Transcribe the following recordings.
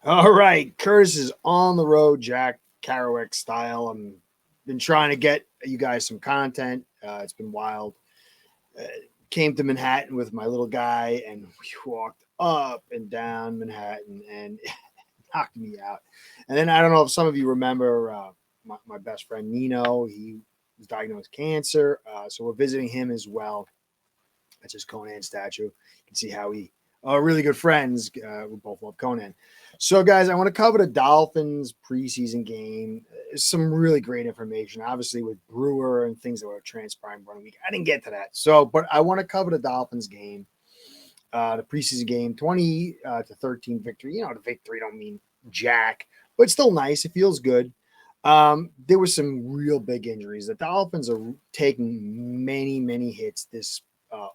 All right, Curtis is on the road, Jack Kerouac style. I'm been trying to get you guys some content. It's been wild. Uh, Came to Manhattan with my little guy, and we walked up and down Manhattan, and it knocked me out. And then I don't know if some of you remember my best friend Nino. He was diagnosed with cancer, so we're visiting him as well. That's his Conan statue. You can see how we are really good friends. We both love Conan. So, guys, I want to cover the Dolphins preseason game. Some really great information, obviously, with Brewer and things that were transpiring one week. I didn't get to that. So, but I want to cover the Dolphins game, the preseason game, 20-13 victory. You know, the victory don't mean jack, but it's still nice. It feels good. There were some real big injuries. The Dolphins are taking many, many hits this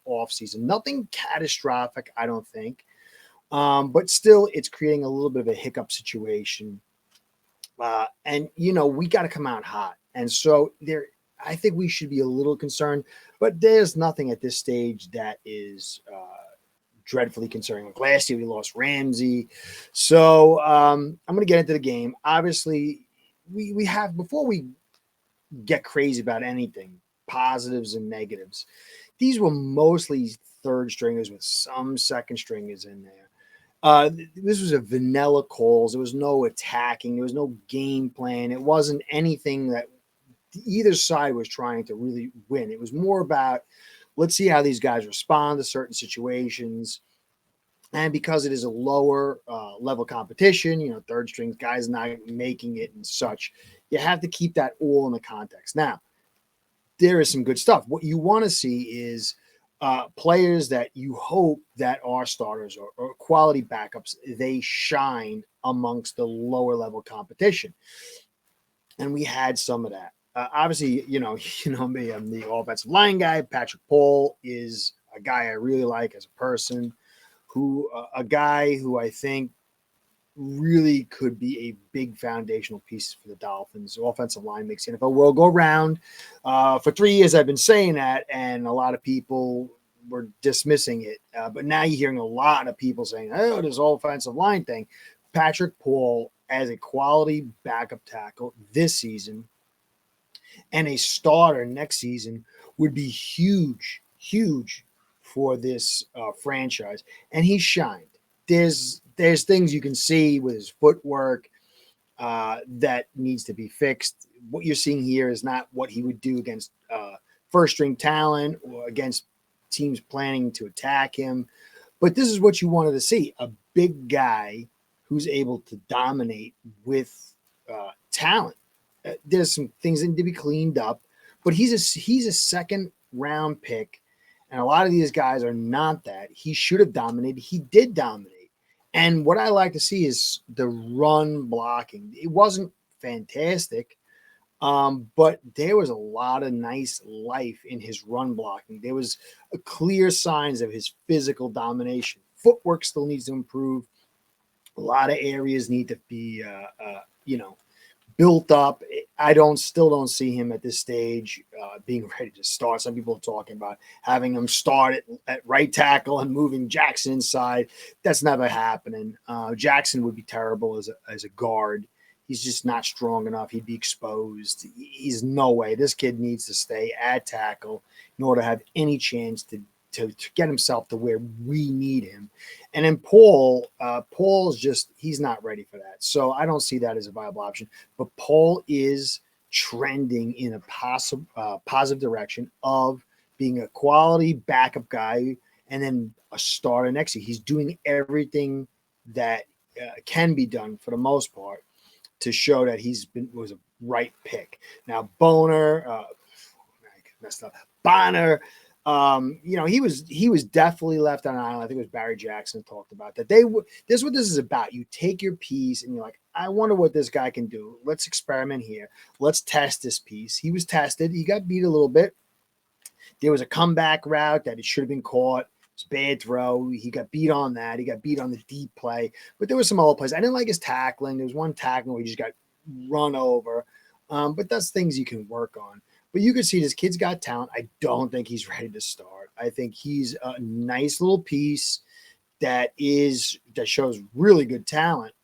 off season. Nothing catastrophic, I don't think. But still, it's creating a little bit of a hiccup situation. And we got to come out hot. And so I think we should be a little concerned. But there's nothing at this stage that is dreadfully concerning. Like last year, we lost Ramsey. So I'm going to get into the game. Obviously, we have, before we get crazy about anything, positives and negatives, these were mostly third stringers with some second stringers in there. This was a vanilla calls. There was no attacking. There was no game plan. It wasn't anything that either side was trying to really win. It was more about, let's see how these guys respond to certain situations. And because it is a lower level competition, third strings, guys not making it and such, you have to keep that all in the context. Now, there is some good stuff. What you want to see is players that you hope that are starters or quality backups, they shine amongst the lower level competition. And we had some of that. Obviously, you know me, I'm the offensive line guy. Patrick Paul is a guy I really like as a person, a guy who I think really could be a big foundational piece for the Dolphins. Offensive line makes the NFL world go round. For 3 years, I've been saying that, and a lot of people were dismissing it. But now you're hearing a lot of people saying, oh, this offensive line thing. Patrick Paul as a quality backup tackle this season and a starter next season would be huge, huge for this franchise. And he shined. There's things you can see with his footwork that needs to be fixed. What you're seeing here is not what he would do against first string talent or against teams planning to attack him. But this is what you wanted to see, a big guy who's able to dominate with talent. There's some things that need to be cleaned up, but he's a second round pick. And a lot of these guys are not that. He should have dominated. He did dominate. And what I like to see is the run blocking. It wasn't fantastic, but there was a lot of nice life in his run blocking. There was clear signs of his physical domination. Footwork still needs to improve. A lot of areas need to be, built up. I still don't see him at this stage being ready to start. Some people are talking about having him start at right tackle and moving Jackson inside. That's never happening. Jackson would be terrible as a guard. He's just not strong enough. He'd be exposed. He's no way. This kid needs to stay at tackle in order to have any chance to get himself to where we need him. And then Paul's he's not ready for that. So I don't see that as a viable option. But Paul is trending in a positive direction of being a quality backup guy and then a starter next year. He's doing everything that can be done for the most part to show that was a right pick. Now, messed up. Bonner, he was definitely left on an island. I think it was Barry Jackson talked about that. This is what this is about. You take your piece and you're like, I wonder what this guy can do. Let's experiment here. Let's test this piece. He was tested. He got beat a little bit. There was a comeback route that it should have been caught. It's a bad throw. He got beat on that. He got beat on the deep play. But there was some other plays. I didn't like his tackling. There was one tackling where he just got run over. But that's things you can work on. But you can see this kid's got talent. I don't think he's ready to start. I think he's a nice little piece that shows really good talent.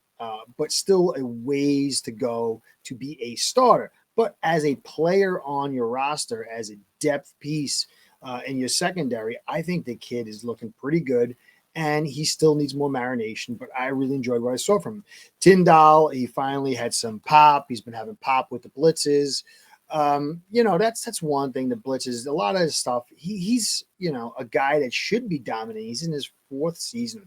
but still a ways to go to be a starter. But as a player on your roster, as a depth piece in your secondary, I think the kid is looking pretty good. And he still needs more marination, but I really enjoyed what I saw from him. Tyndall, he finally had some pop. He's been having pop with the blitzes. That's one thing. The blitzes, a lot of his stuff. He's a guy that should be dominating. He's in his third season,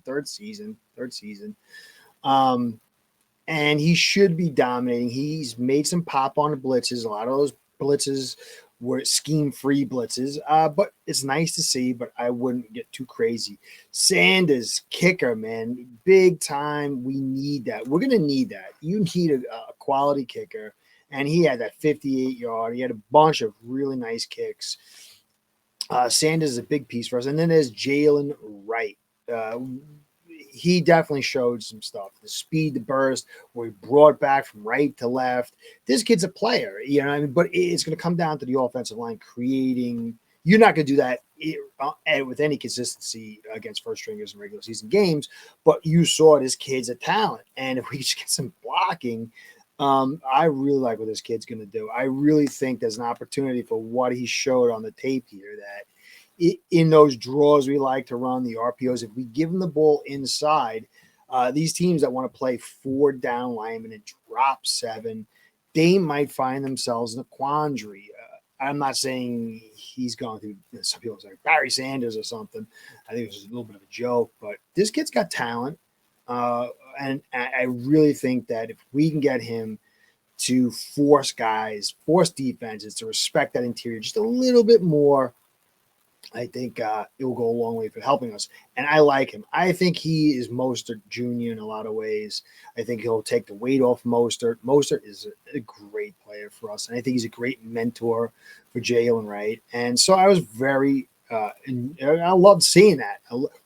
and he should be dominating. He's made some pop on the blitzes. A lot of those blitzes were scheme-free blitzes, but it's nice to see, but I wouldn't get too crazy. Sanders, kicker, man, big time. We need that. We're going to need that. You need a quality kicker, and he had that 58-yard. He had a bunch of really nice kicks. Sanders is a big piece for us. And then there's Jalen Wright. He definitely showed some stuff. The speed, the burst, where he brought back from right to left. This kid's a player, but it's going to come down to the offensive line creating. You're not going to do that with any consistency against first stringers in regular season games, but you saw this kid's a talent. And if we just get some blocking, I really like what this kid's going to do. I really think there's an opportunity for what he showed on the tape here that in those draws we like to run, the RPOs, if we give them the ball inside, these teams that want to play 4 down linemen and drop 7, they might find themselves in a quandary. I'm not saying he's going through, some people say Barry Sanders or something. I think it was a little bit of a joke, but this kid's got talent. And I really think that if we can get him to force defenses to respect that interior just a little bit more, I think it will go a long way for helping us. And I like him. I think he is Mostert Jr. in a lot of ways. I think he'll take the weight off Mostert. Mostert is a great player for us. And I think he's a great mentor for Jalen Wright. And so I was very I loved seeing that.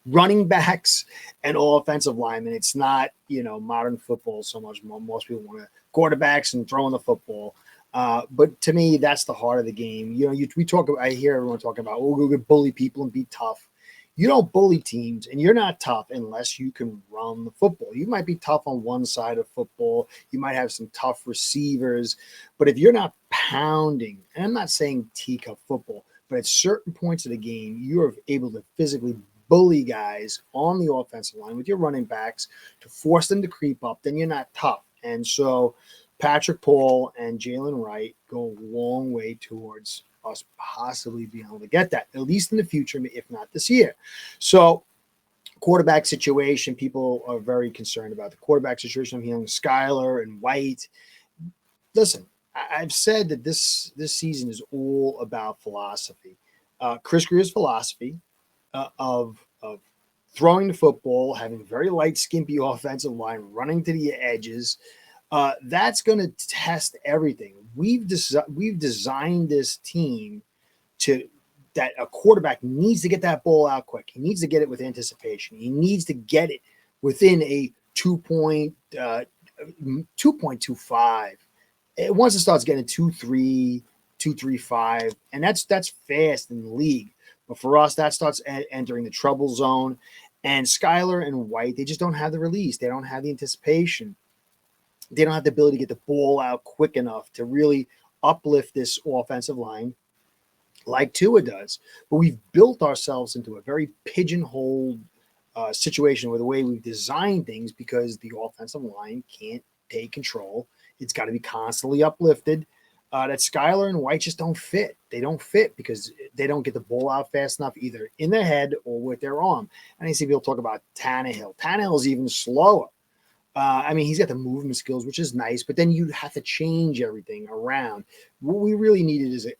Running backs and all offensive linemen. It's not, modern football so much. Most people want to quarterbacks and throwing the football. But to me, that's the heart of the game. I hear everyone talking about, we're going to bully people and be tough. You don't bully teams, and you're not tough unless you can run the football. You might be tough on one side of football. You might have some tough receivers. But if you're not pounding, and I'm not saying teacup football, but at certain points of the game, you're able to physically bully guys on the offensive line with your running backs to force them to creep up, then you're not tough. And so Patrick Paul and Jalen Wright go a long way towards us possibly being able to get that, at least in the future, if not this year. So quarterback situation, people are very concerned about the quarterback situation. I'm hearing Skyler and White. Listen, I've said that this season is all about philosophy. Chris Greer's philosophy of throwing the football, having a very light, skimpy offensive line, running to the edges, that's going to test everything. We've designed this team that a quarterback needs to get that ball out quick. He needs to get it with anticipation. He needs to get it within a 2.25. Once it starts getting 2.3, 2.35, and that's fast in the league. But for us, that starts entering the trouble zone. And Skyler and White, they just don't have the release. They don't have the anticipation. They don't have the ability to get the ball out quick enough to really uplift this offensive line like Tua does. But we've built ourselves into a very pigeonholed situation with the way we've designed things because the offensive line can't take control. It's got to be constantly uplifted. That Skyler and White just don't fit. They don't fit because they don't get the ball out fast enough either in their head or with their arm. And I see people talk about Tannehill. Tannehill is even slower. He's got the movement skills, which is nice, but then you have to change everything around. What we really needed is,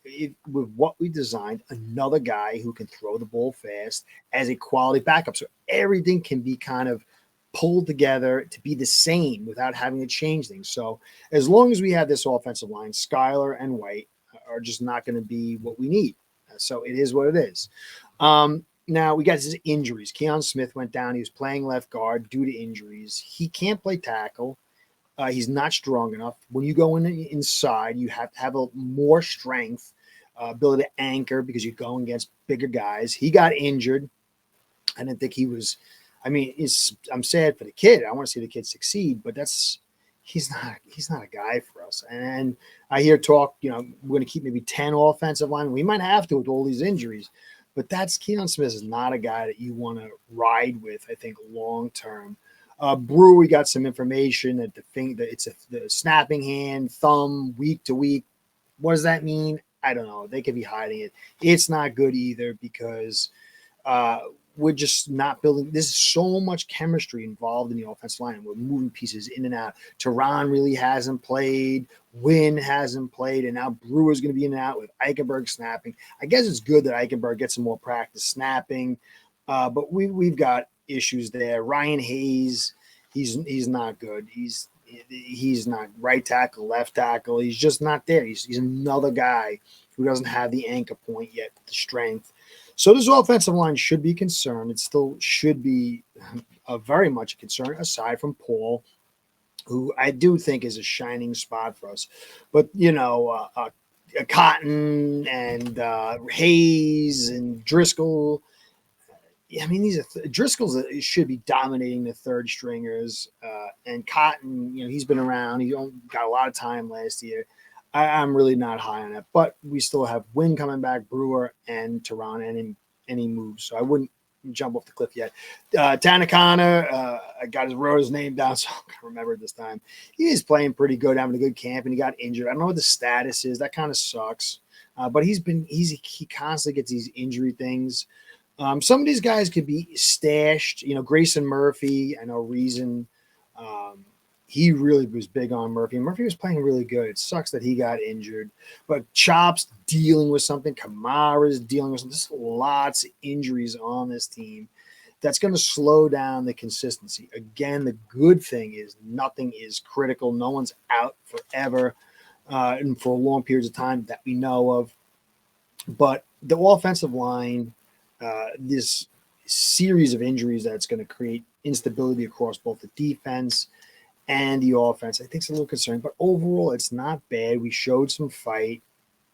with what we designed, another guy who can throw the ball fast as a quality backup. So everything can be kind of pulled together to be the same without having to change things. So as long as we have this offensive line, Skyler and White are just not going to be what we need. So it is what it is. Now we got his injuries. Keon Smith went down. He was playing left guard due to injuries. He can't play tackle. He's not strong enough. When you go inside, you have to have more strength, ability to anchor because you're going against bigger guys. He got injured. I I mean, I'm sad for the kid. I want to see the kid succeed, but he's not a guy for us. And I hear talk, we're going to keep maybe 10 offensive line. We might have to with all these injuries, but Keelan Smith is not a guy that you want to ride with, I think, long term. Brewer, we got some information that it's the snapping hand, thumb, week to week. What does that mean? I don't know. They could be hiding it. It's not good either because we're just not building. There's so much chemistry involved in the offensive line. We're moving pieces in and out. Tehran really hasn't played. Wynn hasn't played. And now Brewer's going to be in and out with Eichenberg snapping. I guess it's good that Eichenberg gets some more practice snapping. But we've got issues there. Ryan Hayes, he's not good. He's not right tackle, left tackle. He's just not there. He's another guy who doesn't have the anchor point yet, the strength. So this offensive line should be concerned. It still should be very much a concern, aside from Paul, who I do think is a shining spot for us. But, Cotton and Hayes and Driscoll, I mean, Driscoll's should be dominating the third stringers. And Cotton, he's been around. He got a lot of time last year. I'm really not high on it, but we still have Wynn coming back, Brewer, and Tehran, and any moves. So I wouldn't jump off the cliff yet. Tanakana, I wrote his name down, so I can remember it this time. He is playing pretty good, having a good camp, and he got injured. I don't know what the status is. That kind of sucks. But he constantly gets these injury things. Some of these guys could be stashed. Grayson Murphy, I know Reason. He really was big on Murphy. Murphy was playing really good. It sucks that he got injured. But Chop's dealing with something. Kamara's dealing with something. There's lots of injuries on this team. That's going to slow down the consistency. Again, the good thing is nothing is critical. No one's out forever and for long periods of time that we know of. But the offensive line, this series of injuries that's going to create instability across both the defense and the offense, I think it's a little concerning. But overall, it's not bad. We showed some fight,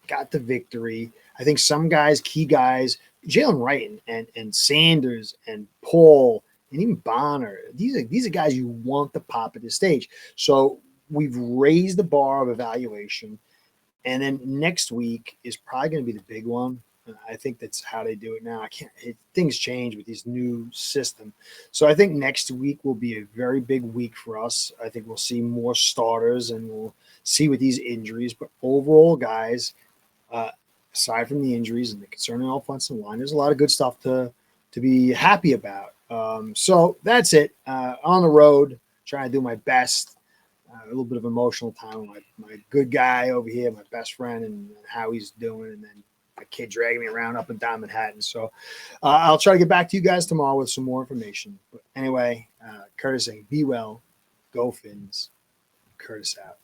got the victory. I think some guys, key guys, Jalen Wright and Sanders and Paul and even Bonner, these are guys you want to pop at this stage. So we've raised the bar of evaluation. And then next week is probably going to be the big one. I think that's how they do it now. Things change with this new system. So I think next week will be a very big week for us. I think we'll see more starters and we'll see with these injuries. But overall, guys, aside from the injuries and the concerning offensive line, there's a lot of good stuff to be happy about. So that's it. On the road, trying to do my best. A little bit of emotional time with my good guy over here, my best friend, and how he's doing. And then my kid dragging me around up and down Manhattan. So I'll try to get back to you guys tomorrow with some more information. But anyway, Curtis saying, be well, go Phins. Curtis out.